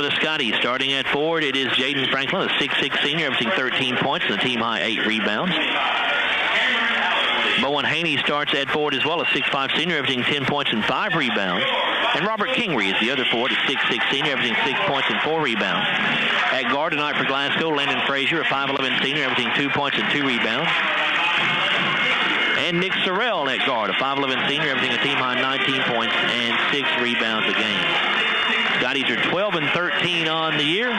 the Scottie. Starting at forward, it is Jaden Franklin, a 6'6 senior, averaging 13 points and a team-high 8 rebounds. Bowen Haney starts at forward as well, a 6'5 senior, averaging 10 points and 5 rebounds. And Robert Kingery is the other forward, a 6'6 senior, averaging 6 points and 4 rebounds. At guard tonight for Glasgow, Landon Frazier, a 5'11 senior, averaging 2 points and 2 rebounds. And Nick Sorrell at guard, a 5'11 senior, averaging a team-high 19 points and 6 rebounds a game. Scotties are 12-13 on the year.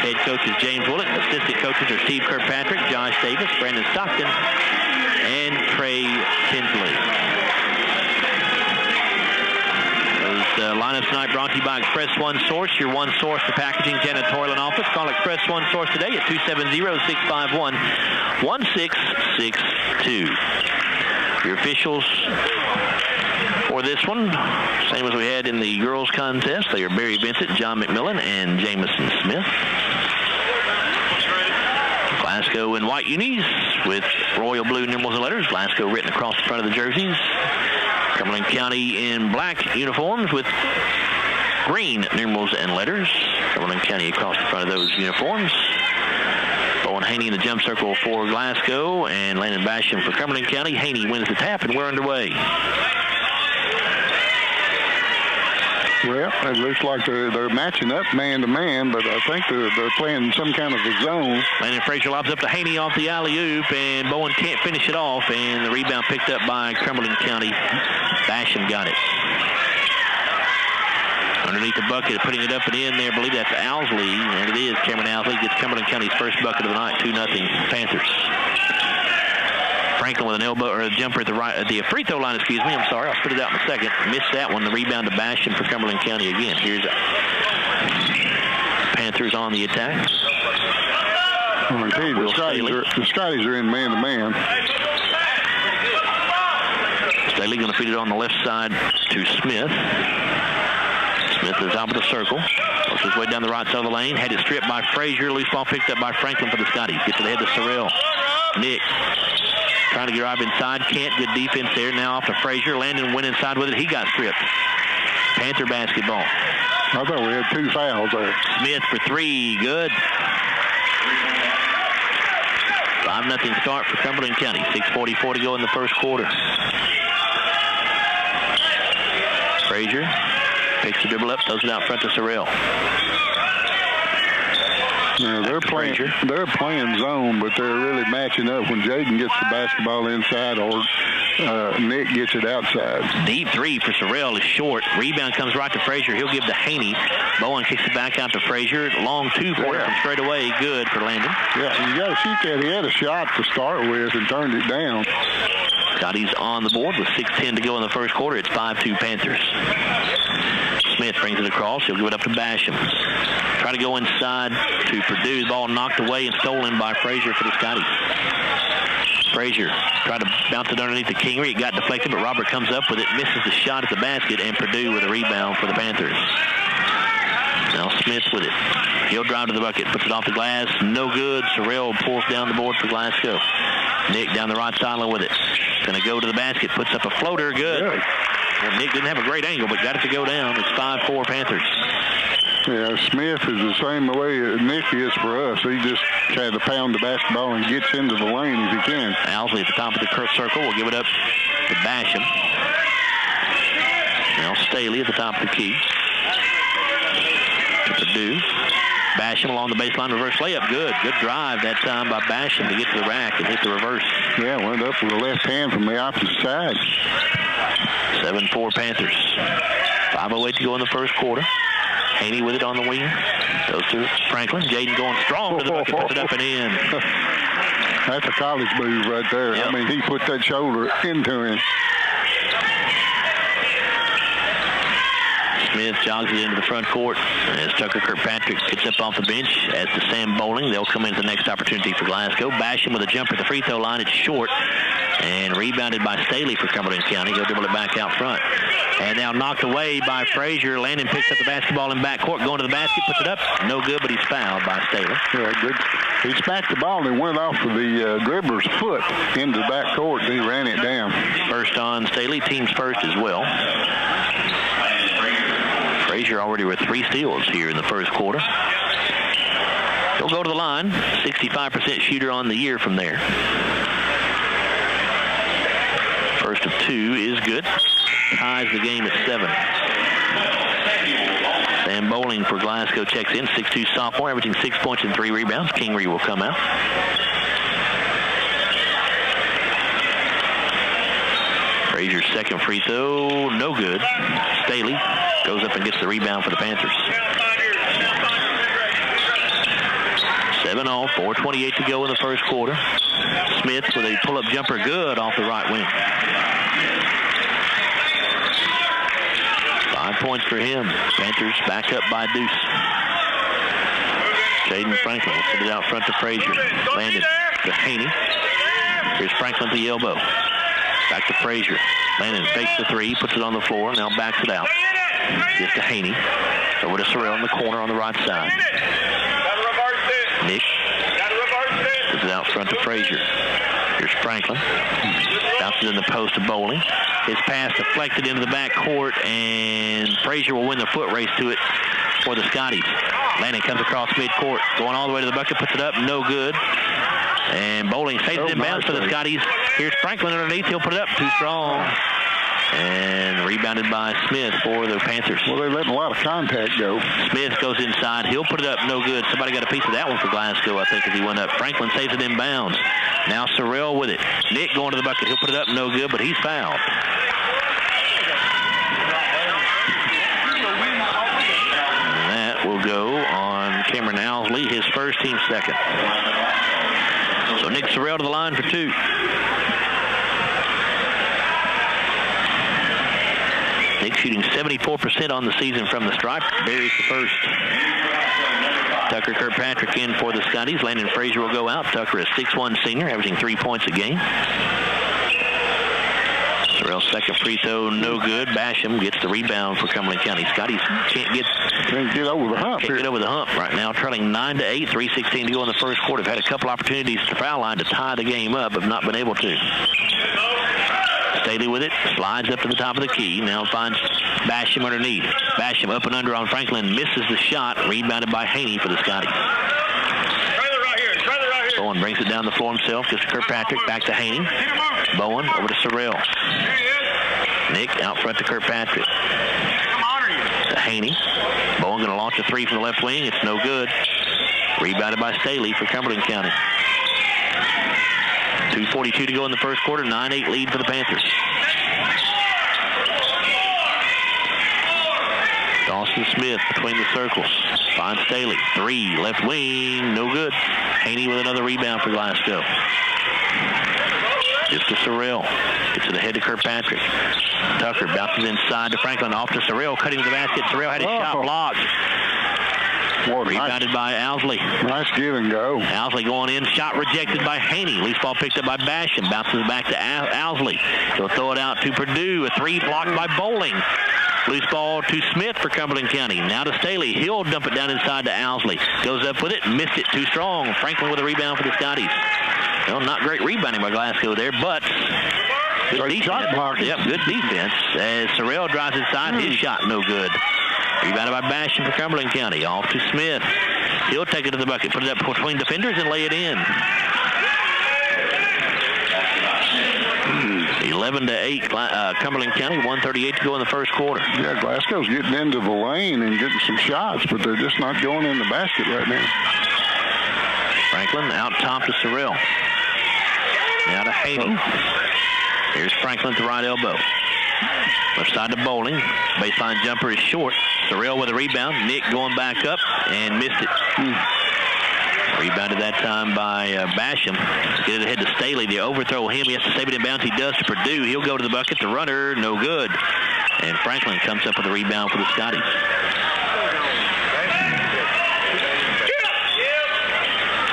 Head coach is James Willett. Assistant coaches are Steve Kirkpatrick, Josh Davis, Brandon Stockton, and Trey Tinsley. Those lineups tonight brought to you by Express One Source, your one source for packaging, janitorial, and office. Call Express One Source today at 270-651-1662. Your officials for this one, same as we had in the girls contest, they are Barry Vincent, John McMillan, and Jamison Smith. Glasgow in white unis with royal blue numerals and letters. Glasgow written across the front of the jerseys. Cumberland County in black uniforms with green numerals and letters. Cumberland County across the front of those uniforms. Bowen Haney in the jump circle for Glasgow, and Landon Basham for Cumberland County. Haney wins the tap, and we're underway. Well, it looks like they're matching up man-to-man, but I think they're playing some kind of a zone. Landon Frazier lobs up to Haney off the alley-oop, and Bowen can't finish it off, and the rebound picked up by Cumberland County. Basham got it. Underneath the bucket, putting it up and in there, I believe that's Owsley, and it is Cameron Owsley gets Cumberland County's first bucket of the night, 2-0 Panthers. Franklin with an elbow or a jumper at the free throw line, excuse me. I'm sorry, I'll spit it out in a second. Missed that one. The rebound to Basham for Cumberland County again. Here's Panthers on the attack. The Scotties are in man-to-man. Staley going to feed it on the left side to Smith. Smith at the top of the circle. Works his way down the right side of the lane. Had it stripped by Frazier. Loose ball picked up by Franklin for the Scotties. Gets to the head to Sorrell. Nick trying to drive inside. Can't. Good defense there. Now off to Frazier. Landon went inside with it. He got stripped. Panther basketball. I thought we had 2 fouls there. Smith for 3. Good. 5-0 start for Cumberland County. 6:44 to go in the first quarter. Frazier picks the dribble up, throws it out front to Sorrell. Yeah, they're playing zone, but they're really matching up when Jaden gets the basketball inside or Nick gets it outside. Deep 3 for Sorrell is short. Rebound comes right to Frazier. He'll give to Haney. Bowen kicks it back out to Frazier. Long 2-pointer from straight away. Good for Landon. Yeah, you got to shoot that. He had a shot to start with and turned it down. Scotty's on the board with 6:10 to go in the first quarter. It's 5-2 Panthers. Smith brings it across. He'll give it up to Basham. Try to go inside to Purdue. The ball knocked away and stolen by Frazier for the Scotties. Frazier tried to bounce it underneath the Kingery. It got deflected, but Robert comes up with it, misses the shot at the basket, and Purdue with a rebound for the Panthers. Now Smith with it. He'll drive to the bucket, puts it off the glass. No good. Sorrell pulls down the board for Glasgow. Nick down the right sideline with it. Going to go to the basket, puts up a floater. Good. Well, Nick didn't have a great angle, but got it to go down. It's 5-4 Panthers. Yeah, Smith is the same way Nick is for us. He just had to pound the basketball and gets into the lane if he can. Owsley at the top of the circle will give it up to Basham. Now Staley at the top of the key. To Purdue. Basham along the baseline, reverse layup. Good. Good drive that time by Basham to get to the rack and hit the reverse. Yeah, went up with the left hand from the opposite side. 7-4 Panthers. 5:08 to go in the first quarter. Haney with it on the wing. Goes to Franklin. Jaden going strong to the bucket, puts it up and in. That's a college move right there. Yep. I mean, he put that shoulder into him. Smith jogs it into the front court as Tucker Kirkpatrick gets up off the bench. As to Sam Bowling, they'll come into the next opportunity for Glasgow. Basham with a jumper at the free throw line. It's short and rebounded by Staley for Cumberland County. He'll dribble it back out front. And now knocked away by Frazier. Landon picks up the basketball in backcourt, going to the basket, puts it up. No good, but he's fouled by Staley. Yeah, good. He smacked the ball and it went off of the dribbler's foot into the backcourt. He ran it down. First on Staley, team's first as well. Frazier already with 3 steals here in the first quarter. He'll go to the line. 65% shooter on the year from there. First of 2 is good. Ties the game at 7. Sam Bowling for Glasgow checks in. 6'2" sophomore, averaging 6 points and 3 rebounds. Kingery will come out. Frazier's second free throw, no good. Staley goes up and gets the rebound for the Panthers. 7-all, 4:28 to go in the first quarter. Smith with a pull-up jumper, good off the right wing. 5 points for him. Panthers back up by Deuce. Jaden Franklin will send it out front to Frazier. Landed to Haney. Here's Franklin to the elbow. Back to Frazier. Landon fakes the 3, puts it on the floor, now backs it out. Gives to Haney. Over to Sorrell in the corner on the right side. Nick puts it out front to Frazier. Here's Franklin. Bounces in the post to Bowling. His pass deflected into the back court, and Frazier will win the foot race to it for the Scotties. Landon comes across midcourt, going all the way to the bucket, puts it up, no good. And Bowling saves it in bounds for the Scotties. Here's Franklin underneath. He'll put it up. Too strong. And rebounded by Smith for the Panthers. Well, they're letting a lot of contact go. Smith goes inside. He'll put it up. No good. Somebody got a piece of that one for Glasgow, I think, as he went up. Franklin saves it in bounds. Now Sorrell with it. Nick going to the bucket. He'll put it up. No good, but he's fouled. And that will go on Cameron Owsley, his first, team second. So Nick Sorrell to the line for 2. Nick shooting 74% on the season from the stripe. Buries the first. Tucker Kirkpatrick in for the Scotties. Landon Frazier will go out. Tucker is 6'1" senior, averaging 3 points a game. Sorrell's second free throw, no good. Basham gets the rebound for Cumberland County. Scotties can't get over the hump. Get over the hump right now, trailing 9-8, 3:16 to go in the first quarter. Have had a couple opportunities at the foul line to tie the game up, but not been able to. Staley with it, slides up to the top of the key. Now finds Basham underneath. Basham up and under on Franklin, misses the shot. Rebounded by Haney for the Scotties. Bowen brings it down the floor himself. Gets to Kirkpatrick, back to Haney. Bowen over to Sorrell. Nick out front to Kirkpatrick. To Haney. Bowen going to launch a 3 from the left wing. It's no good. Rebounded by Staley for Cumberland County. 2:42 to go in the first quarter. 9-8 lead for the Panthers. Dawson Smith between the circles. Finds Staley. 3, left wing, no good. Haney with another rebound for Glasgow. Just to Sorrell. Gets it ahead to Kirkpatrick. Tucker bounces inside to Franklin. Off to Sorrell, cutting to the basket. Sorrell had his shot blocked. Rebounded by Owsley. Nice give and go. Owsley going in. Shot rejected by Haney. Loose ball picked up by Basham. Bounces back to Owsley. He'll throw it out to Purdue. A 3 blocked by Bowling. Loose ball to Smith for Cumberland County. Now to Staley. He'll dump it down inside to Owsley. Goes up with it. Missed it. Too strong. Franklin with a rebound for the Scotties. Well, not great rebounding by Glasgow there, but good defense. Yep, good defense. As Sorrell drives inside, his shot no good. Rebounded by Basham for Cumberland County. Off to Smith. He'll take it to the bucket, put it up between defenders, and lay it in. 11-8, Cumberland County. 1:38 to go in the first quarter. Yeah, Glasgow's getting into the lane and getting some shots, but they're just not going in the basket right now. Franklin out top to Sorrell. Now to Haney. Here's Franklin at the right elbow. Left side to Bowling. Baseline jumper is short. Sorrell with a rebound. Nick going back up and missed it. Rebounded that time by Basham. Get it ahead to Staley. They overthrow him. He has to save it in bounds. He does to Purdue. He'll go to the bucket. The runner, no good. And Franklin comes up with a rebound for the Scotties.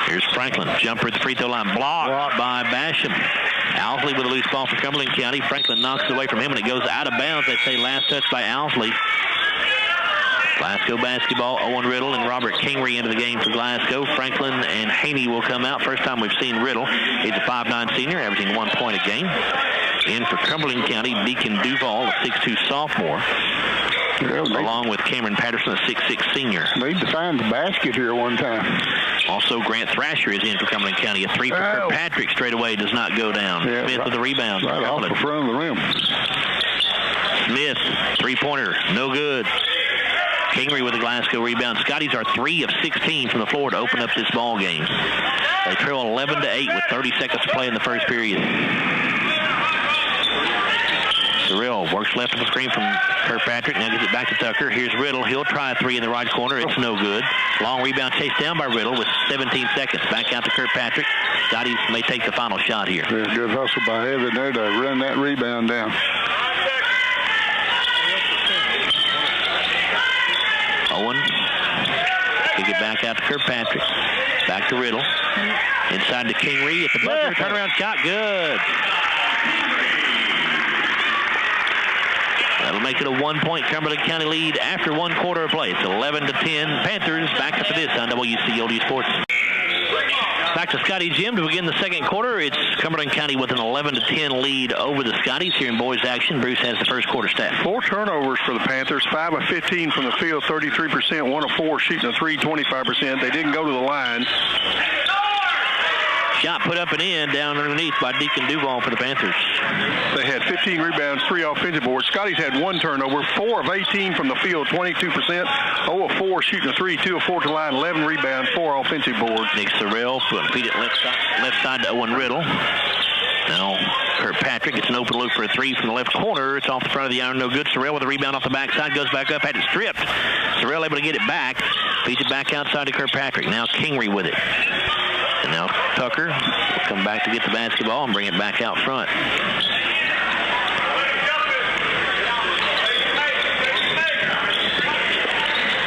Here's Franklin. Jumper at the free throw line. Blocked by Basham. Owsley with a loose ball for Cumberland County. Franklin knocks it away from him, and it goes out of bounds. They say last touch by Owsley. Glasgow basketball. Owen Riddle and Robert Kingery into the game for Glasgow. Franklin and Haney will come out. First time we've seen Riddle. He's a 5'9" senior, averaging 1 point a game. In for Cumberland County, Deacon Duval, a 6'2" sophomore. along with Cameron Patterson, a 6'6" senior. Need to find the basket here one time. Also, Grant Thrasher is in for Cumberland County. A three for Kirkpatrick straight away does not go down. Yeah, Smith with the rebound. Right off the front of the rim. Smith, three-pointer, no good. Kingery with the Glasgow rebound. Scotties are 3 of 16 from the floor to open up this ball game. They trail 11-8 with 30 seconds to play in the first period. Surreal works left of the screen from Kirkpatrick. Now gets it back to Tucker. Here's Riddle. He'll try a three in the right corner. It's no good. Long rebound chased down by Riddle with 17 seconds. Back out to Kirkpatrick. Scotties may take the final shot here. Yeah, good hustle by Evan there to run that rebound down. Owen. Kick it back out to Kirkpatrick. Back to Riddle. Inside to Kingery at the buzzer. Turnaround shot. Good. That'll make it a 1-point Cumberland County lead after 1 quarter of play. It's 11-10. Panthers back up to this on WCLU Sports. Back to Scottie Gym to begin the second quarter. It's Cumberland County with an 11-10 lead over the Scotties here in boys action. Bruce has the first quarter stat. 4 turnovers for the Panthers, 5 of 15 from the field, 33%, 1 of 4 shooting a 3, 25%. They didn't go to the line. Shot put up and in down underneath by Deacon Duval for the Panthers. They had 15 rebounds, 3 offensive boards. Scotties had 1 turnover, 4 of 18 from the field, 22%, 0 of 4 shooting a 3, 2 of 4 to the line, 11 rebounds, 4 offensive boards. Nick Sorrell feed it left side to Owen Riddle. Now Kirkpatrick gets an open look for a 3 from the left corner. It's off the front of the iron, no good. Sorrell with a rebound off the backside, goes back up, had it stripped. Sorrell able to get it back, feeds it back outside to Kirkpatrick. Now Kingery with it. And now Tucker will come back to get the basketball and bring it back out front.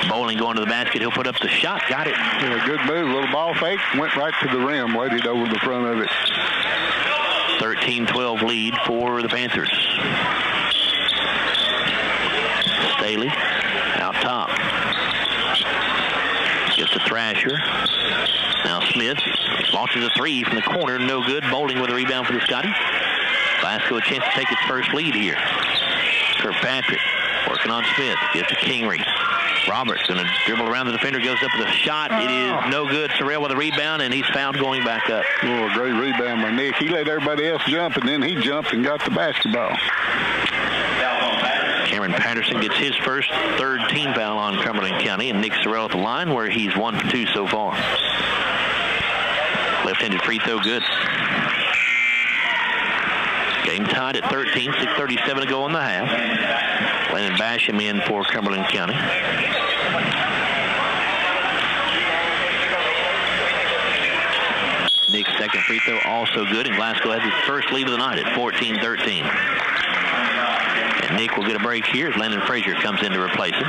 Bowling going to the basket. He'll put up the shot. Got it. Yeah, good move. Little ball fake. Went right to the rim. Waited over the front of it. 13-12 lead for the Panthers. Staley out top. Gets to Thrasher. Now Smith launches a 3 from the corner. No good. Bowling with a rebound for the Scotties. Glasgow a chance to take its first lead here. Kirkpatrick working on Smith. Gives to Kingery. Roberts going to dribble around the defender. Goes up with a shot. It is no good. Sorrell with a rebound, and he's fouled going back up. Oh, great rebound by Nick. He let everybody else jump, and then he jumped and got the basketball. Cameron Patterson gets his first third team foul on Cumberland County, and Nick Sorrell at the line where he's 1 for 2 so far. Left-handed free throw good. Game tied at 13, 6:37 to go in the half. Landon Basham in for Cumberland County. Nick's second free throw also good, and Glasgow has his first lead of the night at 14-13. And Nick will get a break here as Landon Frazier comes in to replace him.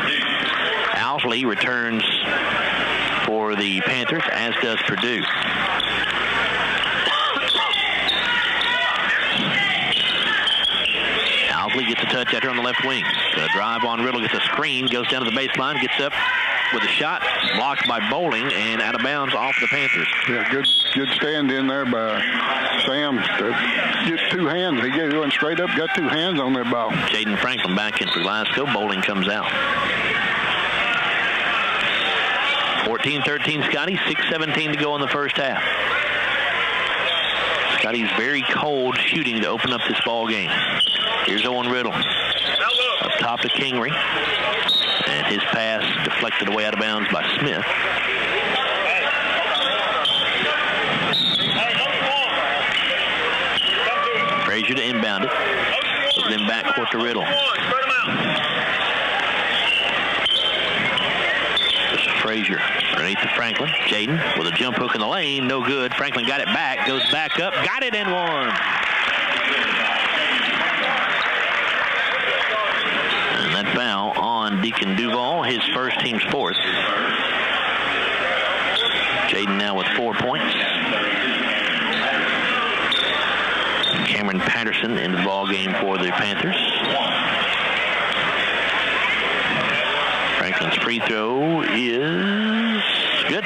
Owsley returns for the Panthers, as does Purdue. Owsley gets a touch out here on the left wing. Gonna drive on Riddle, gets a screen, goes down to the baseline, gets up with a shot, blocked by Bowling, and out of bounds off the Panthers. Yeah, good stand in there by Sam. Just 2 hands. He went straight up, got 2 hands on that ball. Jaden Franklin back in for Glasgow. Bowling comes out. 14-13 Scotty, 6:17 to go in the first half. Scotty's very cold shooting to open up this ball game. Here's Owen Riddle. Up top to Kingery. And his pass deflected away out of bounds by Smith. Frazier to inbound it. Then back court to Riddle. This is Frazier underneath to Franklin. Jaden with a jump hook in the lane. No good. Franklin got it back. Goes back up. Got it and one. And that foul on Deacon Duval, his first, team's fourth. Jaden now with 4 points. Cameron Patterson in the ball game for the Panthers. Franklin's free throw is good.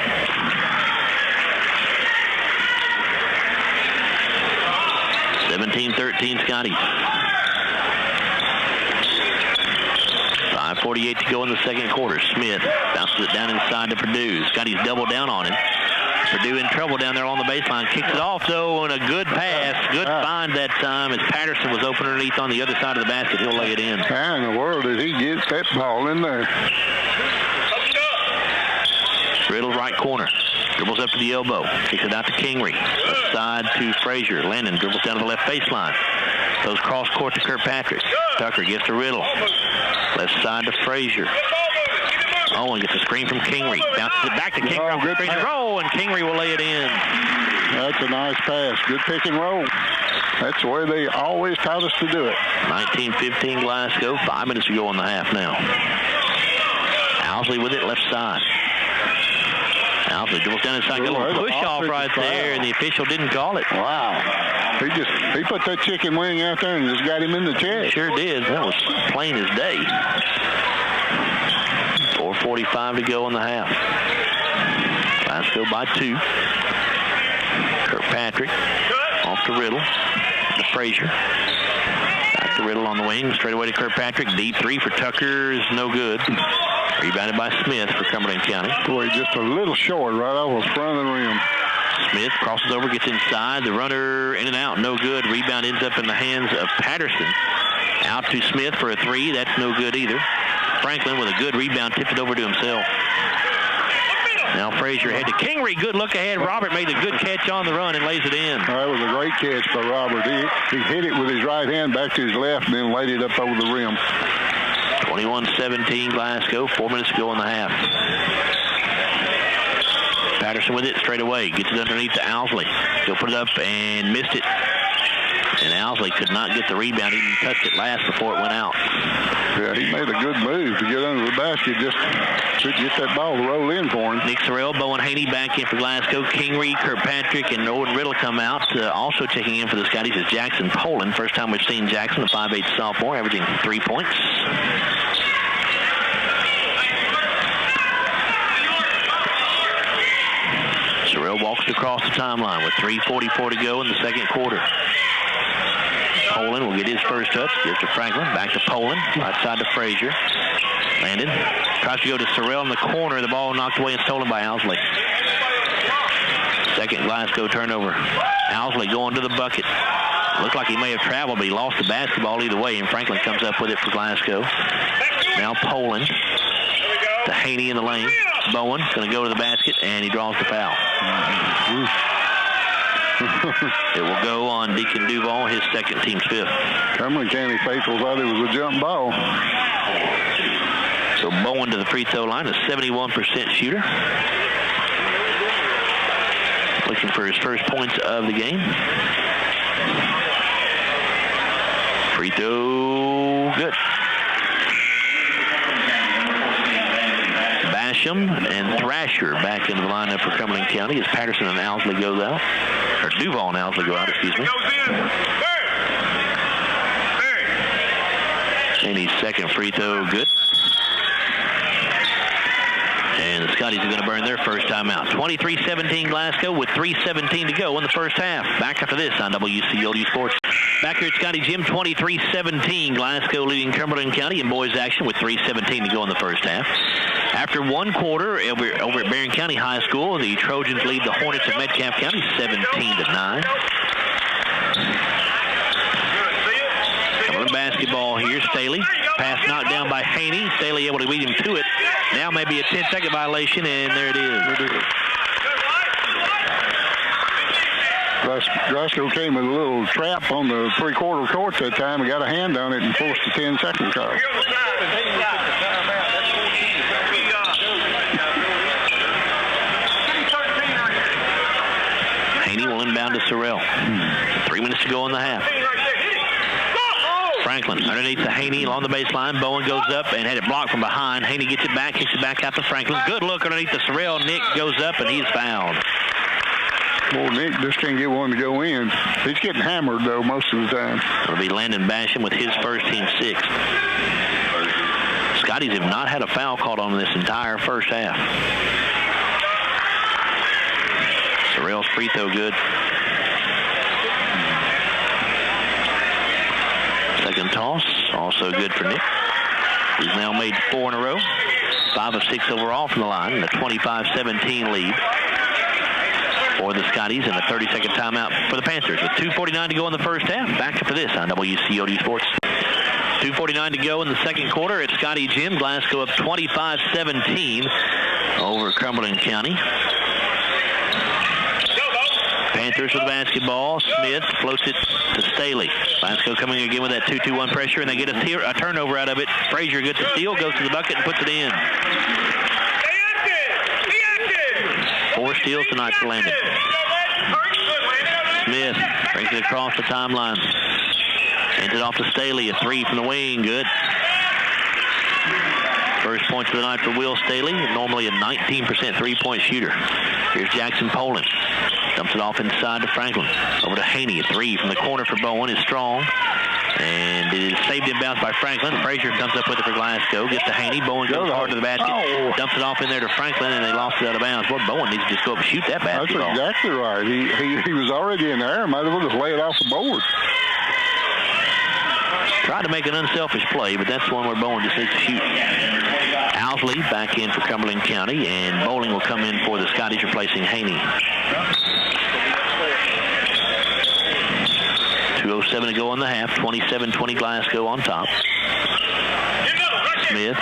3:48 to go in the second quarter. Smith bounces it down inside to Purdue. Scottie's double down on him. Purdue in trouble down there along the baseline. Kicks it off, though, and a good pass. Good find that time as Patterson was open underneath on the other side of the basket. He'll lay it in. How in the world did he get that ball in there? Riddle right corner. Dribbles up to the elbow. Kicks it out to Kingery. Left side to Frazier. Landon dribbles down to the left baseline. Goes cross court to Kirkpatrick. Tucker gets to Riddle. Left side to Frazier. Owen gets a screen from Kingery. Bounces it back to Kingery. Good pick and roll, and Kingery will lay it in. That's a nice pass. Good pick and roll. That's the way they always taught us to do it. 19-15 Glasgow. 5 minutes to go in the half now. Owsley with it, left side. Owsley dribbles down inside. Got a little push off right there, and the official didn't call it. Wow. He put that chicken wing out there and just got him in the chest. Sure did. That was plain as day. 4:45 to go in the half. Glasgow by 2. Kirkpatrick off to Riddle. To Frazier. Back to Riddle on the wing. Straight away to Kirkpatrick. Deep three for Tucker is no good. Rebounded by Smith for Cumberland County. Boy, just a little short right off the front of the rim. Smith crosses over, gets inside. The runner in and out, no good. Rebound ends up in the hands of Patterson. Out to Smith for a three. That's no good either. Franklin with a good rebound, tipped it over to himself. Now Frazier ahead to Kingery. Good look ahead. Robert made a good catch on the run and lays it in. That was a great catch by Robert. He hit it with his right hand back to his left and then laid it up over the rim. 21-17 Glasgow. 4 minutes to go in the half. Patterson with it straight away. Gets it underneath to Owsley. He'll put it up and missed it. And Owsley could not get the rebound. He even touched it last before it went out. Yeah, he made a good move to get under the basket just to get that ball to roll in for him. Nick Sorrell, Bowen Haney back in for Glasgow. Kingery, Kirkpatrick, and Owen Riddle come out. Also checking in for the Scotties is Jackson Poland. First time we've seen Jackson, a 5'8" sophomore, averaging 3 points. Sorrell walks across the timeline with 3:44 to go in the second quarter. Poland will get his first touch. Gives to Franklin. Back to Poland. Right side to Frazier. Landon tries to go to Sorrell in the corner. The ball knocked away and stolen by Owsley. Second Glasgow turnover. Owsley going to the bucket. Looked like he may have traveled, but he lost the basketball either way, and Franklin comes up with it for Glasgow. Now Poland to Haney in the lane. Bowen's going to go to the basket, and he draws the foul. It will go on Deacon Duval, his second, team's fifth. Cumberland County faithful thought it was a jump ball. So Bowen to the free throw line, a 71% shooter. Looking for his first points of the game. Free throw, good. Basham and Thrasher back into the lineup for Cumberland County as Patterson and Owsley goes out. Or Duval and Owsley go out, excuse me. And his second free throw, good. And the Scotties are going to burn their first time out. 23-17 Glasgow with 3:17 to go in the first half. Back after this on WCLU Sports. Back here at Scottie Gym, 23-17. Glasgow leading Cumberland County in boys action with 3:17 to go in the first half. After one quarter over at Barron County High School, the Trojans lead the Hornets of Metcalf County 17-9. Cumberland basketball here. Staley. Pass knocked down by Haney. Staley able to beat him to it. Now maybe a 10-second violation, and there it is. Glasgow came with a little trap on the three-quarter court that time and got a hand on it and forced the 10-second call. Haney will inbound to Sorrell. 3 minutes to go in the half. Franklin underneath to Haney along the baseline. Bowen goes up and had it blocked from behind. Haney gets it back, kicks it back out to Franklin. Good look underneath to Sorrell. Nick goes up and he's fouled. Well, Nick just can't get one to go in. He's getting hammered, though, most of the time. It'll be Landon Basham with his first, team sixth. Scotties have not had a foul called on this entire first half. Sorrell's free throw good. Second toss, also good for Nick. He's now made 4 in a row. 5 of 6 overall from the line. And a 25-17 lead for the Scotties, and a 30-second timeout for the Panthers. With 2:49 to go in the first half. Back after this on WCLU Sports. 2:49 to go in the second quarter at Scottie Gym. Glasgow up 25-17 over Cumberland County. Panthers with the basketball. Smith floats it to Staley. Glasgow coming again with that 2-2-1 pressure, and they get a turnover out of it. Frazier gets the steal, goes to the bucket, and puts it in. 4 steals tonight for Landon. Smith brings it across the timeline. Hands it off to Staley. A 3 from the wing. Good. First points of the night for Will Staley. Normally a 19% three-point shooter. Here's Jackson Poland. Dumps it off inside to Franklin. Over to Haney. A 3 from the corner for Bowen is strong. And it is saved in bounds by Franklin. Frazier dumps up with it for Glasgow. Gets to Haney. Bowen goes hard to the basket. Dumps it off in there to Franklin, and they lost it out of bounds. Well, Bowen needs to just go up and shoot that basketball. That's exactly right. He was already in the air. Might as well just lay it off the board. Tried to make an unselfish play, but that's the one where Bowen just needs to shoot. Owsley back in for Cumberland County, and Bowling will come in for the Scotties, replacing Haney. 2:07 to go in the half. 27-20 Glasgow on top. Smith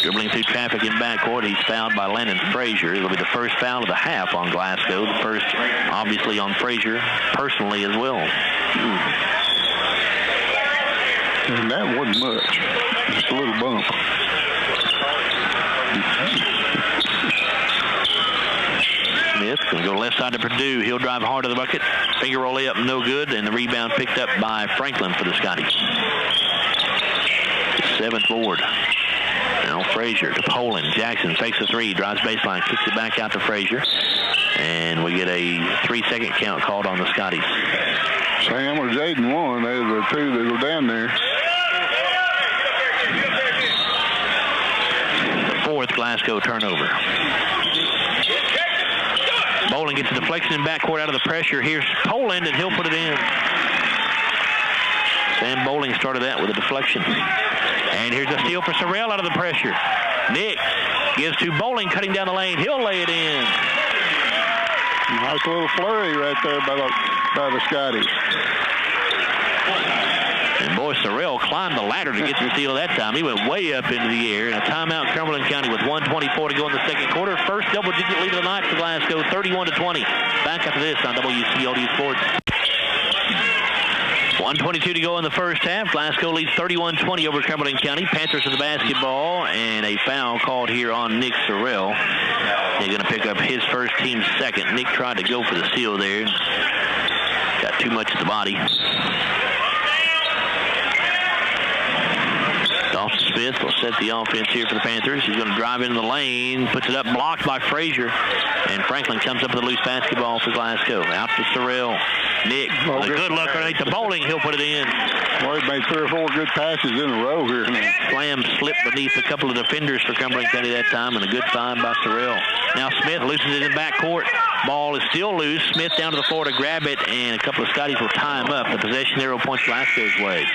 dribbling through traffic in backcourt. He's fouled by Landon Frazier. It'll be the first foul of the half on Glasgow. The first, obviously, on Frazier personally as well. And that wasn't much. Just a little bump. Smith going to go left side to Purdue. He'll drive hard to the bucket. Finger roll layup, no good. And the rebound picked up by Franklin for the Scotties. 7th board. Now Frazier to Poland. Jackson fakes a 3. Drives baseline. Kicks it back out to Frazier. And we get a 3-second count called on the Scotties. Sam or Jaden won. They're the 2 that go down there. The 4th Glasgow turnover. Bowling gets a deflection in backcourt out of the pressure. Here's Poland, and he'll put it in. Sam Bowling started that with a deflection. And here's a steal for Sorrell out of the pressure. Nick gives to Bowling, cutting down the lane. He'll lay it in. Nice little flurry right there by the Scotties. And boy, Sorrell climbed the ladder to get the steal that time. He went way up into the air. And a timeout, Cumberland County, with 1:24 to go in the second quarter. First double-digit lead of the night for Glasgow, 31-20. Back after this on WCLU Sports. 1:22 to go in the first half. Glasgow leads 31-20 over Cumberland County. Panthers with the basketball, and a foul called here on Nick Sorrell. They're going to pick up his first, team's second. Nick tried to go for the steal there. Got too much at the body. Dawson Smith will set the offense here for the Panthers. He's going to drive into the lane, puts it up, blocked by Frazier. And Franklin comes up with a loose basketball for Glasgow. Out to Sorrell. Nick, with a good look underneath the Bowling. He'll put it in. Well, he made 3 or 4 good passes in a row here. Slam slipped beneath a couple of defenders for Cumberland County that time, and a good find by Sorrell. Now Smith loosens it in backcourt. Ball is still loose. Smith down to the floor to grab it, and a couple of Scotties will tie him up. The possession arrow points Glasgow's way.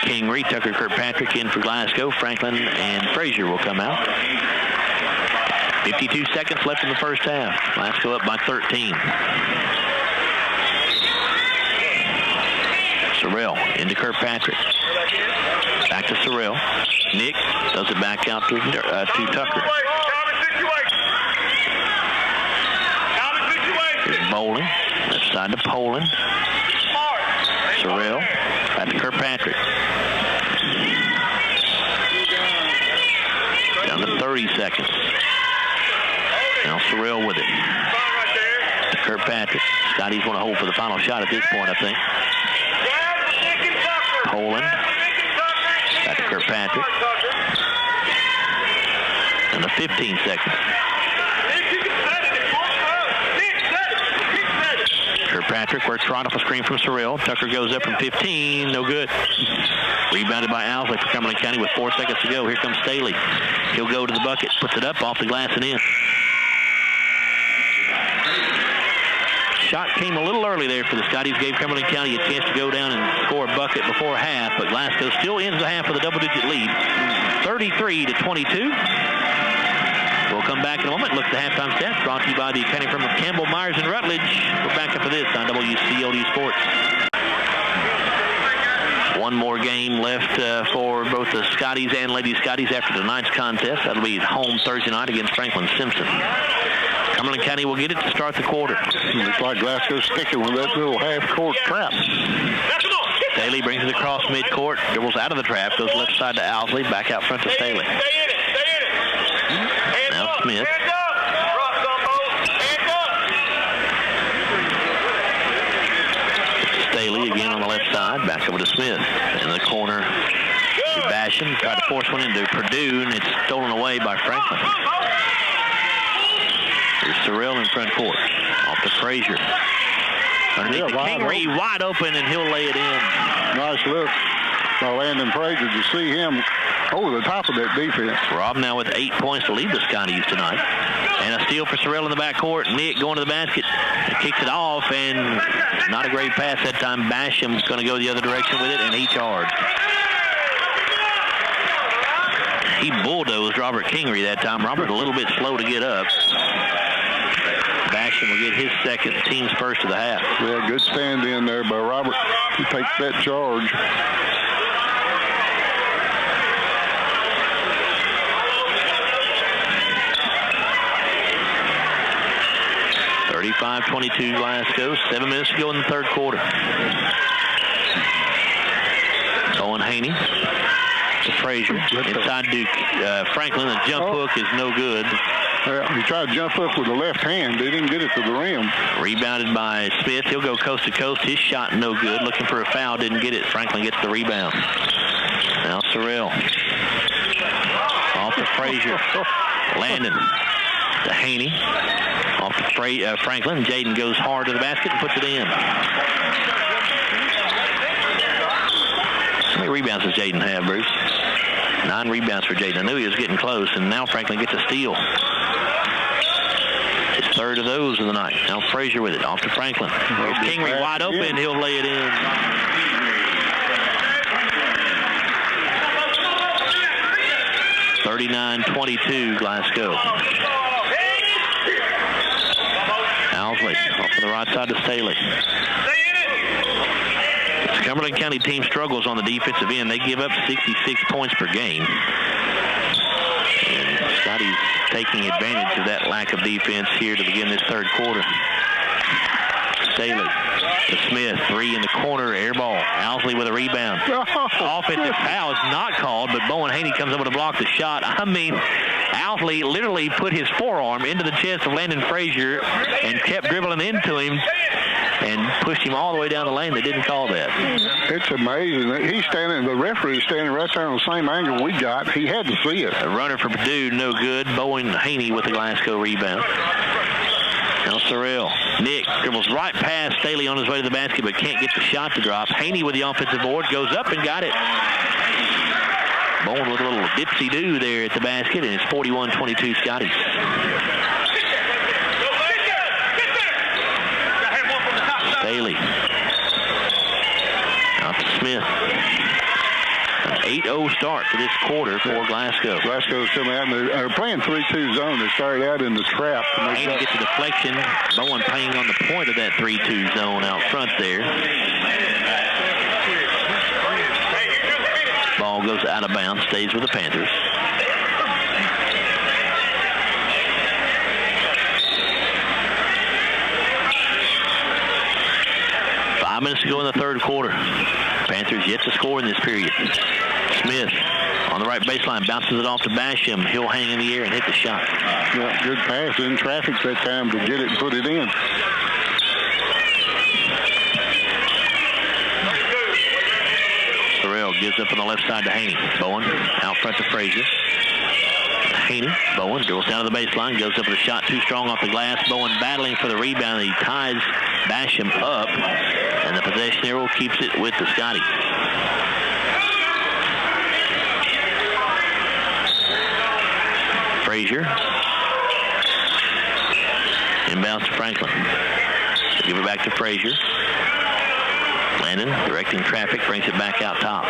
King, Reed, Tucker, Kirkpatrick in for Glasgow. Franklin and Frazier will come out. 52 seconds left in the first half. Glasgow up by 13. Sorrell into Kirkpatrick. Back to Sorrell. Nick does it back out to Tucker. Here's Bowling. Left side to Poland. Sorrell. Back to Kirkpatrick. Down to 30 seconds. Now Sorrell with it. To Kirkpatrick. Scotties want to hold for the final shot at this point, I think. Poland. Back to Kirkpatrick. And the 15 seconds. Kirkpatrick works right off a screen from Sorrell. Tucker goes up from 15. No good. Rebounded by Owsley for Cumberland County with 4 seconds to go. Here comes Staley. He'll go to the bucket. Puts it up off the glass and in. Shot came a little early there for the Scotties. Gave Cumberland County a chance to go down and score a bucket before half, but Glasgow still ends the half with a double-digit lead, 33-22. We'll come back in a moment. Look at the halftime stats brought to you by the accounting firm of Campbell, Myers, and Rutledge. We're back after this on WCLU Sports. One more game left for both the Scotties and Lady Scotties after tonight's contest. That'll be at home Thursday night against Franklin Simpson. Cumberland County will get it to start the quarter. Looks like Glasgow's sticking with that little half-court trap. Staley brings it across midcourt, dribbles out of the trap, goes left side to Owsley, back out front to Staley. Now Smith. Staley again on the left side, back over to Smith. In the corner to Basham, tried to force one into Purdue, and it's stolen away by Franklin. Here's Sorrell in front court. Off to Frazier. Underneath the Kingery, wide open, and he'll lay it in. Nice look by Landon Frazier to see him over the top of that defense. Rob now with 8 points to lead the Scotties tonight. And a steal for Sorrell in the backcourt. Nick going to the basket. Kicks it off, and not a great pass that time. Basham's going to go the other direction with it, and he charged. He bulldozed Robert Kingery that time. Robert a little bit slow to get up. Basham will get his second, team's first of the half. Yeah, good stand-in there by Robert. He takes that charge. .22 Glasgow. 7 minutes to go in the third quarter. Owen Haney to Frazier. Inside Duke. Franklin, the jump hook is no good. He tried to jump hook with the left hand. They didn't get it to the rim. Rebounded by Smith. He'll go coast to coast. His shot no good. Looking for a foul. Didn't get it. Franklin gets the rebound. Now Sorrell. Off to Frazier. Landon to Haney. Off to Franklin. Jaden goes hard to the basket and puts it in. How many rebounds does Jaden have, Bruce? 9 rebounds for Jaden. I knew he was getting close, and now Franklin gets a steal. His third of those of the night. Now Frazier with it. Off to Franklin. There's Kingery wide open. He'll lay it in. .39-22 Glasgow. Owsley off to the right side to Staley. The Cumberland County team struggles on the defensive end. They give up 66 points per game. And Scottie's taking advantage of that lack of defense here to begin this third quarter. Staley to Smith. 3 in the corner. Air ball. Owsley with a rebound. Offensive foul is not called, but Bowen Haney comes over to block the shot. I mean, Owsley literally put his forearm into the chest of Landon Frazier and kept dribbling into him and pushed him all the way down the lane. They didn't call that. It's amazing. He's standing, the referee's standing right there on the same angle we got. He had to see it. A runner for Purdue, no good. Bowen Haney with the Glasgow rebound. Now Sorrell. Nick dribbles right past Staley on his way to the basket, but can't get the shot to drop. Haney with the offensive board goes up and got it. Bowen with a little dipsy-do there at the basket, and it's 41-22 Scotties. Staley. Out to Smith. An 8-0 start to this quarter for Glasgow. Glasgow's coming out. They're playing 3-2 zone. They started out in the trap. Haney gets a deflection. Bowen playing on the point of that 3-2 zone out front there. Ball goes out of bounds, stays with the Panthers. Five minutes to go in the third quarter. Panthers yet to score in this period. Smith on the right baseline, bounces it off to Basham. He'll hang in the air and hit the shot. Yeah, good pass in traffic that time to get it and put it in. Sorrell gives up on the left side to Haney. Bowen out front to Frazier. Haney. Bowen goes down to the baseline, goes up with a shot too strong off the glass. Bowen battling for the rebound. He ties Basham up, and the possession arrow keeps it with the Scottie. Frazier. Inbounds to Franklin. Give it back to Frazier. Landon directing traffic, brings it back out top.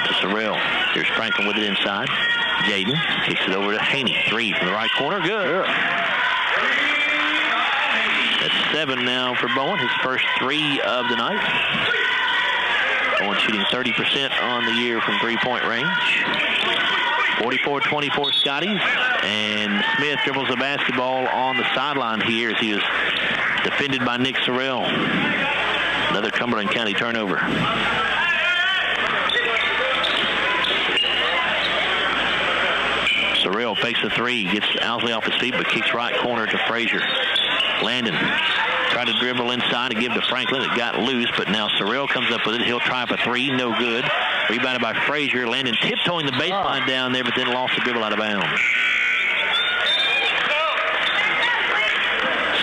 To Sorrell. Here's Franklin with it inside. Jaden kicks it over to Haney. 3 from the right corner. Good. That's 7 now for Bowen. His first 3 of the night. Bowen shooting 30% on the year from three-point range. 44-24 Scotties. And Smith dribbles the basketball on the sideline here as he was defended by Nick Sorrell. Another Cumberland County turnover. Sorrell fakes a 3, gets Owsley off his feet, but kicks right corner to Frazier. Landon tried to dribble inside to give to Franklin. It got loose, but now Sorrell comes up with it. He'll try for 3, no good. Rebounded by Frazier. Landon tiptoeing the baseline down there, but then lost the dribble out of bounds.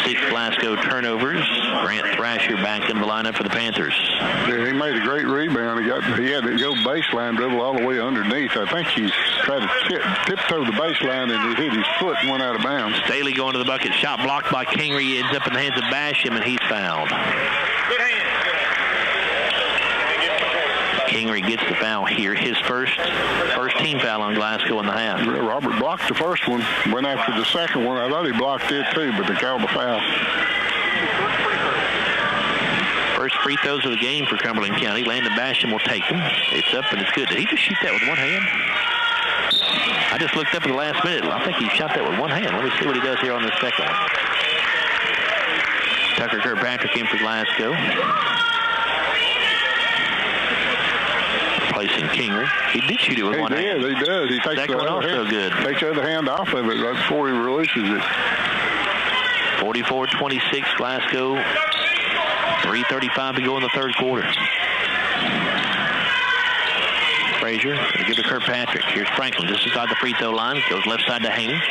6 Glasgow turnovers. Grant Thrasher back in the lineup for the Panthers. Yeah, he made a great rebound. He had to go baseline dribble all the way underneath. I think he tried to tiptoe the baseline and he hit his foot and went out of bounds. Staley going to the bucket. Shot blocked by Kingery. He ends up in the hands of Basham, and he's fouled. Good hand. Kingery gets the foul here. His first team foul on Glasgow in the half. Robert blocked the first one. Went after the second one. I thought he blocked it too, but they called the foul. First free throws of the game for Cumberland County. Landon Basham will take them. It's up and it's good. Did he just shoot that with one hand? I just looked up at the last minute. I think he shot that with one hand. Let me see what he does here on this second one. Tucker Kirkpatrick in for Glasgow. Placing Kingery. He did shoot it with one hand. He does. He takes second one also good. Takes the other hand off of it right before he releases it. 44-26 Glasgow. 3:35 to go in the third quarter. Frazier going to give to Kirkpatrick. Here's Franklin just inside the free throw line. Goes left side to Haney.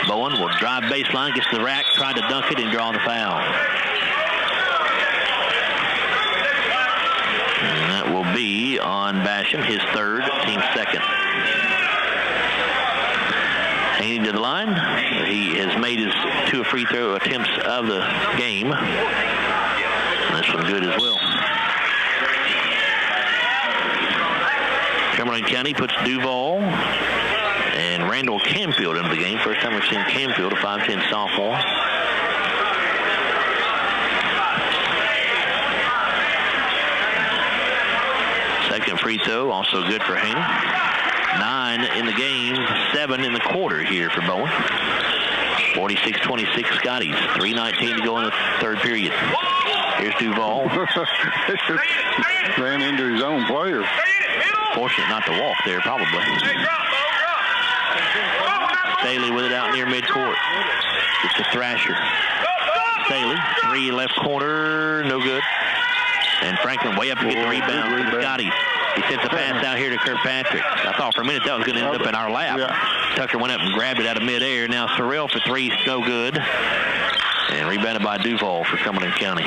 Bowen will drive baseline, gets to the rack, tried to dunk it, and draw the foul. And that will be on Basham, his third, team second. Haney to the line. He has made his 2 free throw attempts of the game. This one good as well. Cumberland County puts Duval and Randall Camfield into the game. First time we've seen Camfield, a 5'10 sophomore. Second free throw, also good for Haney. 9 in the game, 7 in the quarter here for Bowen. 46-26 Scotties. 3:19 to go in the third period. Here's Duval. Ran into his own player. Fortunate not to walk there, probably. Staley with it out near midcourt. It's a Thrasher. Staley, 3 left corner, no good. And Franklin way up to get the rebound for the Scotties. He sends a pass out here to Kirkpatrick. I thought for a minute that was going to end up in our lap. Yeah. Tucker went up and grabbed it out of midair. Now Sorrell for 3, no good. And rebounded by Duval for Cumberland County.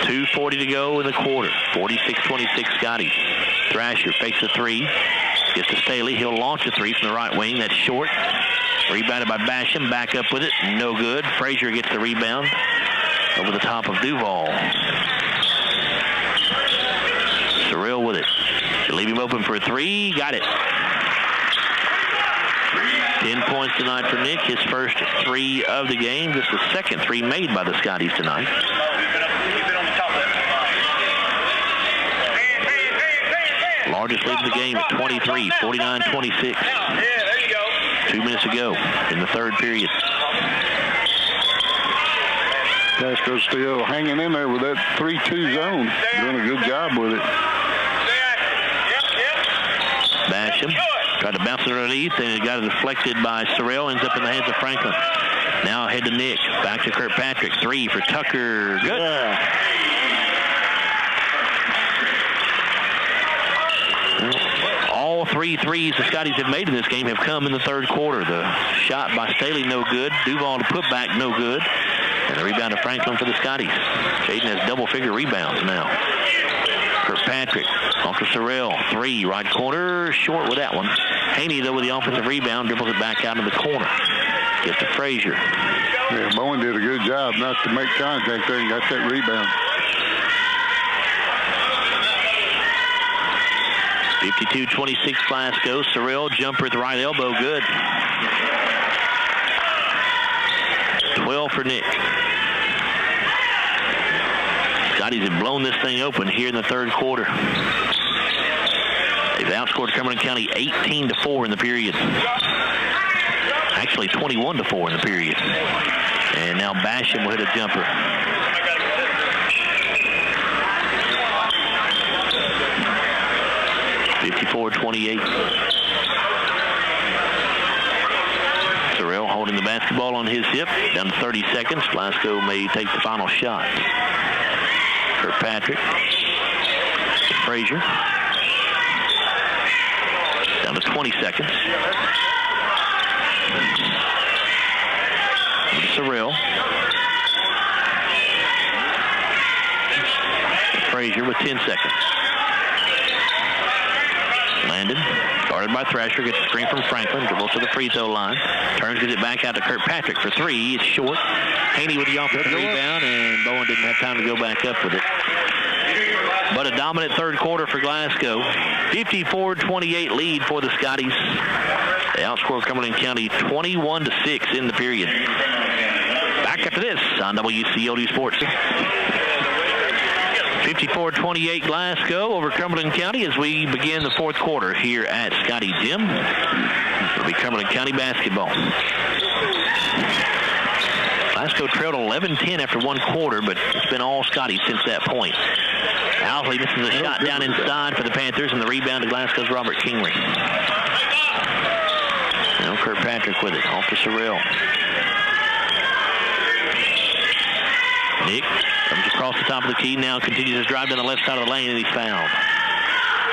2:40 to go in the quarter. 46-26 Scotties. Thrasher fakes a 3. Gets to Staley. He'll launch a 3 from the right wing. That's short. Rebounded by Basham. Back up with it. No good. Frazier gets the rebound over the top of Duval. Sorrell with it. She'll leave him open for a 3. Got it. 10 points tonight for Nick. His first 3 of the game. This is the second 3 made by the Scotties tonight. Largest lead of the game at 23, 49-26. 2 minutes ago in the third period. Glasgow still hanging in there with that 3-2 zone. Doing a good job with it. Basham tried to bounce it underneath, and it got deflected by Sorrell. Ends up in the hands of Franklin. Now ahead to Nick. Back to Kirkpatrick. 3 for Tucker. Good. Yeah. All 3 threes the Scotties have made in this game have come in the third quarter. The shot by Staley, no good. Duval to put back, no good. And the rebound to Franklin for the Scotties. Jaden has double-figure rebounds now. Kirkpatrick off to Sorrell. 3, right corner, short with that one. Haney, though, with the offensive rebound, dribbles it back out in the corner. Gets to Frazier. Yeah, Bowen did a good job not to make contact there and got that rebound. 52-26 Glasgow. Sorrell, jumper at the right elbow, good. 12 for Nick. Scotties have blown this thing open here in the third quarter. They've outscored Cumberland County 18-4 in the period. Actually 21-4 in the period. And now Basham will hit a jumper. .54-28. Sorrell holding the basketball on his hip. Down to 30 seconds. Glasgow may take the final shot. Kirkpatrick. Frazier. Down to 20 seconds. Sorrell. Frazier with 10 seconds. Landon, guarded by Thrasher, gets a screen from Franklin, dribbles to the free throw line, turns, gets it back out to Kirkpatrick for three. It's short. Haney with the offensive rebound, and Bowen didn't have time to go back up with it. But a dominant third quarter for Glasgow. 54-28 lead for the Scotties. They outscored Cumberland County 21-6 in the period. Back after this on WCLU Sports. 54-28 Glasgow over Cumberland County as we begin the fourth quarter here at Scottie Gym. It'll be Cumberland County basketball. Glasgow trailed 11-10 after one quarter, but it's been all Scottie since that point. Owsley misses a shot down inside for the Panthers, and the rebound to Glasgow's Robert Kingery. Now Kirkpatrick with it, off to Sorrell. Nick comes across the top of the key, now continues his drive down the left side of the lane, and he's fouled.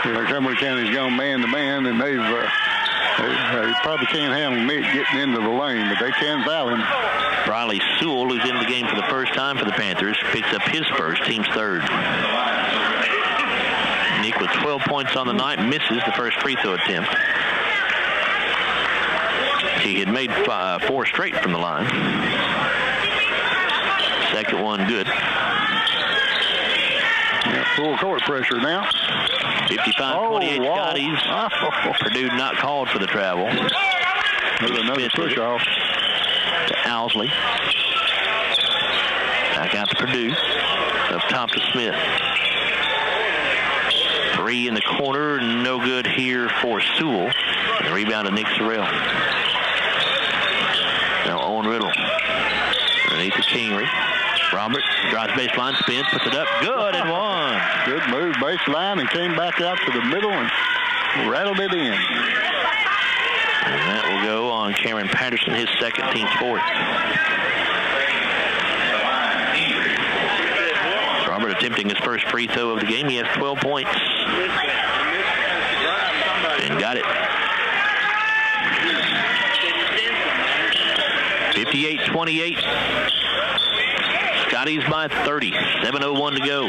Yeah, Cumberland County's gone man-to-man, and they probably can't handle Nick getting into the lane, but they can foul him. Riley Sewell, who's in the game for the first time for the Panthers, picks up his first, team's third. Nick with 12 points on the night, misses the first free throw attempt. He had made four straight from the line. Second one good. Yeah, full court pressure now. 55-28 Scotties. Purdue not called for the travel. There's another push off. To Owsley. Back out to Purdue. Up top to Smith. Three in the corner. No good here for Sewell. And the rebound to Nick Sorrell. Now Owen Riddle. Underneath to Kingery. Robert drives baseline, spins, puts it up. Good and one. Good move baseline and came back out to the middle and rattled it in. And that will go on Cameron Patterson, his second, team's fourth. Robert attempting his first free throw of the game. He has 12 points. And got it. 58-28. Scotties by 30. 7:01 to go.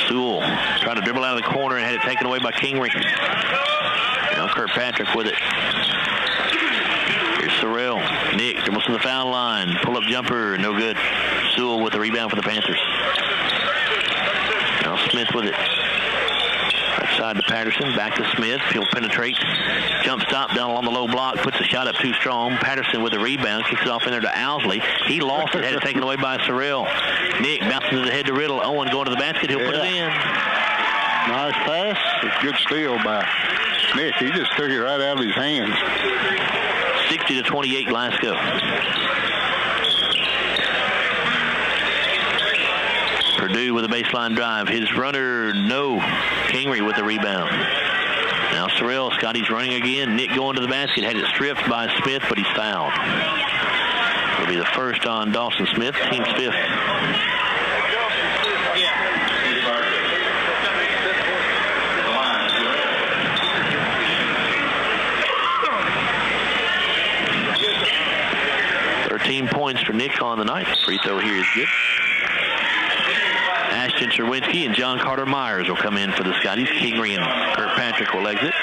Sewell tried to dribble out of the corner and had it taken away by Kingery. Now Kirkpatrick with it. Here's Sorrell. Nick dribbles to the foul line. Pull-up jumper, no good. Sewell with the rebound for the Panthers. Now Smith with it. Outside to Patterson, back to Smith. He'll penetrate. Jump stop down along the low block. Puts the shot up too strong. Patterson with the rebound. Kicks it off in there to Owsley. He lost it. Had it taken away by Sorrell. Nick bounces it ahead to Riddle. Owen going to the basket. He'll put it in. Nice pass. Good steal by Nick. He just took it right out of his hands. 60-28 Glasgow. Purdue with a baseline drive. His runner, no. Kingery with the rebound. Now Sorrell, Scottie's running again. Nick going to the basket. Had it stripped by Smith, but he's fouled. It'll be the first on Dawson Smith, team's fifth. Points for Nick on the night. Free throw here is good. Ashton Serwinski and John Carter Myers will come in for the Scotties. Kingery and Kirkpatrick will exit.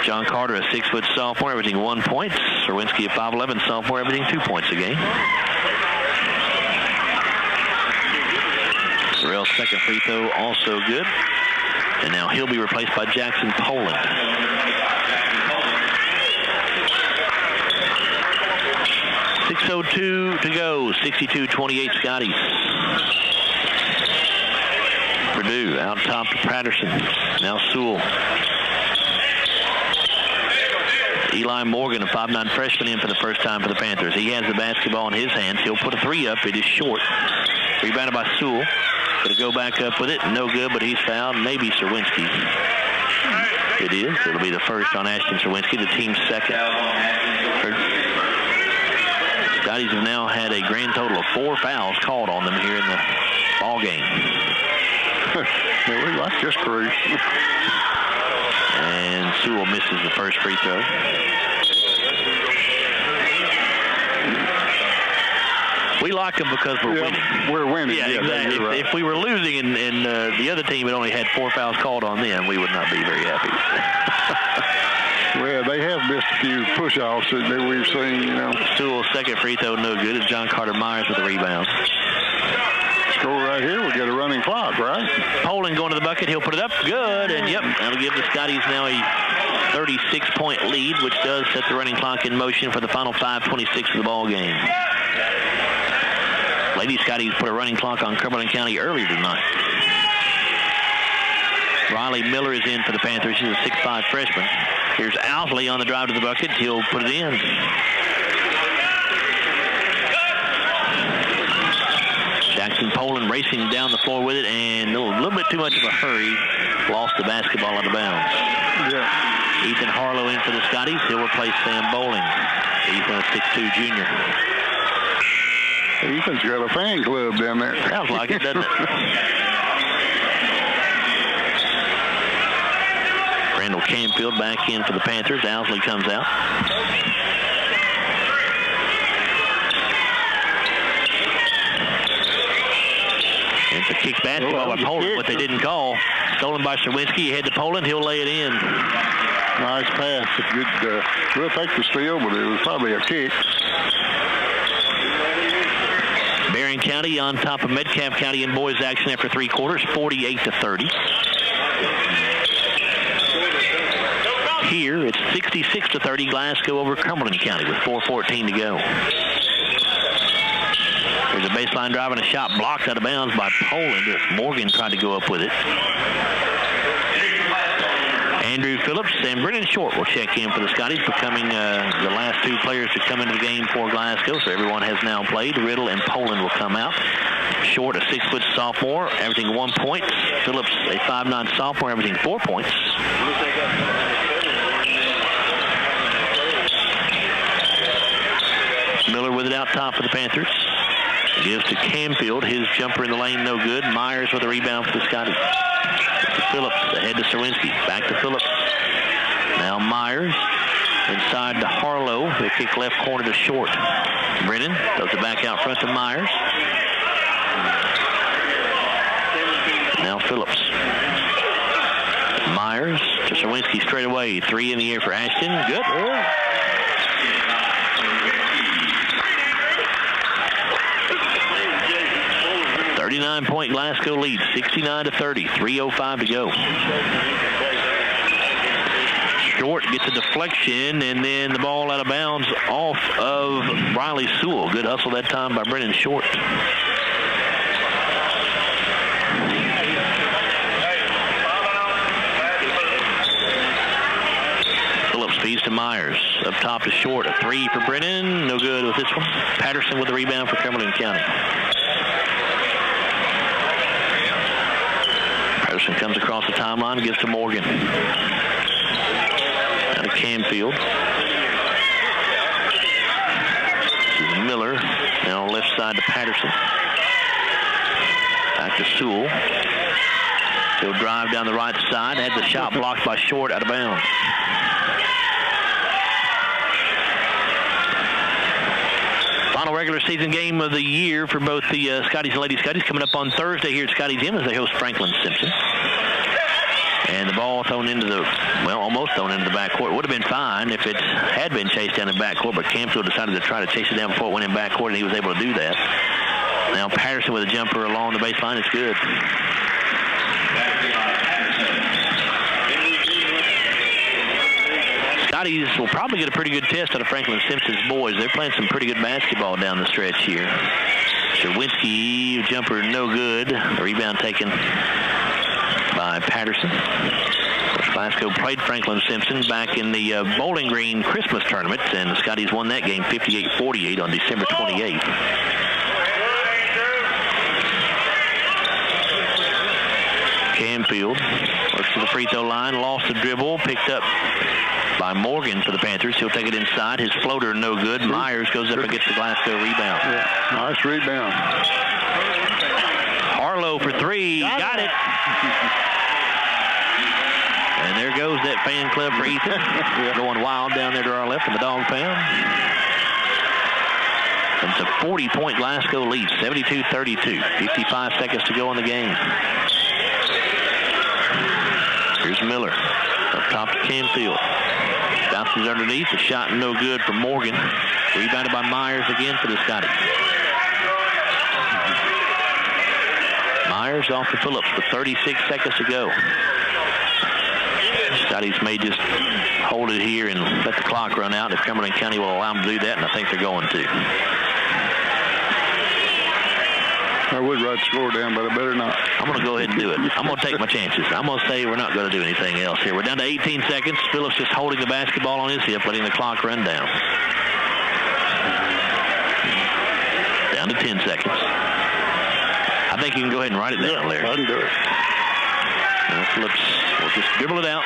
John Carter, a 6-foot sophomore, averaging 1 point. Serwinski, a 5'11" sophomore, averaging 2 points a game. Sorrell's second free throw also good. And now he'll be replaced by Jackson Poland. .6:02 to go. 62-28 Scotties. Purdue out top to Patterson. Now Sewell. Eli Morgan, a 5'9" freshman, in for the first time for the Panthers. He has the basketball in his hands. He'll put a three up. It is short. Rebounded by Sewell. Going to go back up with it. No good, but he's fouled. Maybe Serwinski. It is. It'll be the first on Ashton Serwinski, the team's second. Scotties have now had a grand total of 4 fouls called on them here in the ball game. Yeah, we like this crew. And Sewell misses the first free throw. We like them because we're winning. We're winning. Yeah, exactly. Right. If we were losing and the other team had only had 4 fouls called on them, we would not be very happy. Well, they have missed a few push-offs that we've seen, you know. Sewell's second free throw, no good. It's John Carter Myers with the rebound. Score right here. We'll get a running clock, right? Poland going to the bucket. He'll put it up. Good. And, yep, that'll give the Scotties now a 36-point lead, which does set the running clock in motion for the final 5:26 of the ball game. Lady Scotties put a running clock on Cumberland County earlier tonight. Riley Miller is in for the Panthers. He's a 6'5" freshman. Here's Owsley on the drive to the bucket. He'll put it in. Jackson Poland racing down the floor with it, and a little bit too much of a hurry. Lost the basketball out of bounds. Yeah. Ethan Harlow in for the Scotties. He'll replace Sam Bowling. Ethan, a 6'2" junior. Ethan's got a fan club down there. Sounds like it, doesn't it? Randall Canfield back in for the Panthers. Owsley comes out. It's a kick basketball by Poland, what they didn't call. Stolen by Serwinski. Head to Poland. He'll lay it in. Nice pass. Good. We'll take the steal, but it was probably a kick. Marion County on top of Metcalf County in boys action after 3 quarters, 48-30. Here it's 66-30, Glasgow over Cumberland County with 4:14 to go. There's a baseline drive and a shot blocked out of bounds by Poland. Morgan tried to go up with it. Andrew Phillips and Brennan Short will check in for the Scotties, becoming the last 2 players to come into the game for Glasgow. So everyone has now played. Riddle and Poland will come out. Short, a 6-foot sophomore, averaging 1 point. Phillips, a 5'9" sophomore, averaging 4 points. Miller with it out top for the Panthers. Gives to Canfield. His jumper in the lane, no good. Myers with a rebound for the Scotties. To Phillips, ahead to Serwinski. Back to Phillips. Now Myers. Inside to Harlow. They kick left corner to Short. Brennan throws it back out front to Myers. Now Phillips. Myers to Serwinski straight away. 3 in the air for Ashton. Good. 39-point Glasgow lead, 69-30, 3:05 to go. Short gets a deflection, and then the ball out of bounds off of Riley Sewell. Good hustle that time by Brennan Short. Phillips feeds to Myers. Up top to Short. A 3 for Brennan. No good with this one. Patterson with the rebound for Cumberland County. Patterson comes across the timeline, gives to Morgan. Out of Canfield. This is Miller. Now on the left side to Patterson. Back to Sewell. He'll drive down the right side. Had the shot blocked by Short out of bounds. final regular season game of the year for both the Scotties and Lady Scotties coming up on Thursday here at Scottie Gym as they host Franklin Simpson. And the ball thrown into almost thrown into the backcourt. It would have been fine if it had been chased down in backcourt, but Camfield decided to try to chase it down before it went in backcourt, and he was able to do that. Now Patterson with a jumper along the baseline. It's good. Scotties will probably get a pretty good test out of Franklin Simpson's boys. They're playing some pretty good basketball down the stretch here. Sherwinski, jumper no good. Rebound taken by Patterson. Of course, Glasgow played Franklin Simpson back in the Bowling Green Christmas tournament, and the Scotties won that game 58-48 on December 28th. Camfield looks to the free throw line, lost the dribble, picked up by Morgan for the Panthers. He'll take it inside. His floater no good. Myers goes up and gets the Glasgow rebound. Yeah, nice rebound. Harlow for three. Got it. And there goes that fan club for Ethan. Going wild down there to our left in the dog pound. It's a 40-point Glasgow lead, 72-32. 55 seconds to go in the game. Here's Miller. Up top to Camfield. Bounces underneath. A shot no good for Morgan. Rebounded by Myers again for the Scotties. Myers off to Phillips with 36 seconds to go. Scotties may just hold it here and let the clock run out if Cumberland County will allow them to do that, and I think they're going to. I would write the score down, but I better not. I'm going to go ahead and do it. I'm going to take my chances. I'm going to say we're not going to do anything else here. We're down to 18 seconds. Phillips just holding the basketball on his hip, letting the clock run down. Down to 10 seconds. I think you can go ahead and write it down, Larry. I can do it. Now Phillips will just dribble it out.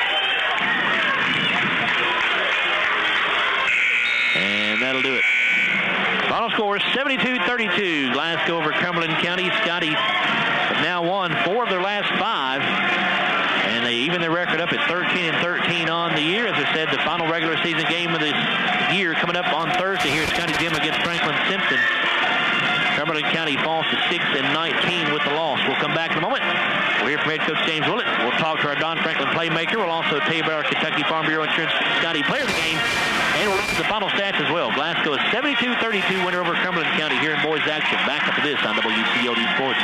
And that'll do it. Final score is 72-32. Glasgow over Cumberland County. Scotties have now won 4 of their last 5. And they even their record up at 13-13 on the year. As I said, the final regular season game of this year coming up on Thursday here at Scottie Gym against Franklin Simpson. Cumberland County falls to 6-19 with the loss. We'll come back in a moment. We'll hear from head coach James Willett. We'll talk to our Don Franklin playmaker. We'll also tell you about our Kentucky Farm Bureau Insurance Scottie player of the game. And we'll look at the final stats as well. Glasgow is 72-32 winner over Cumberland County here in boys action. Back after this on WCLU Sports.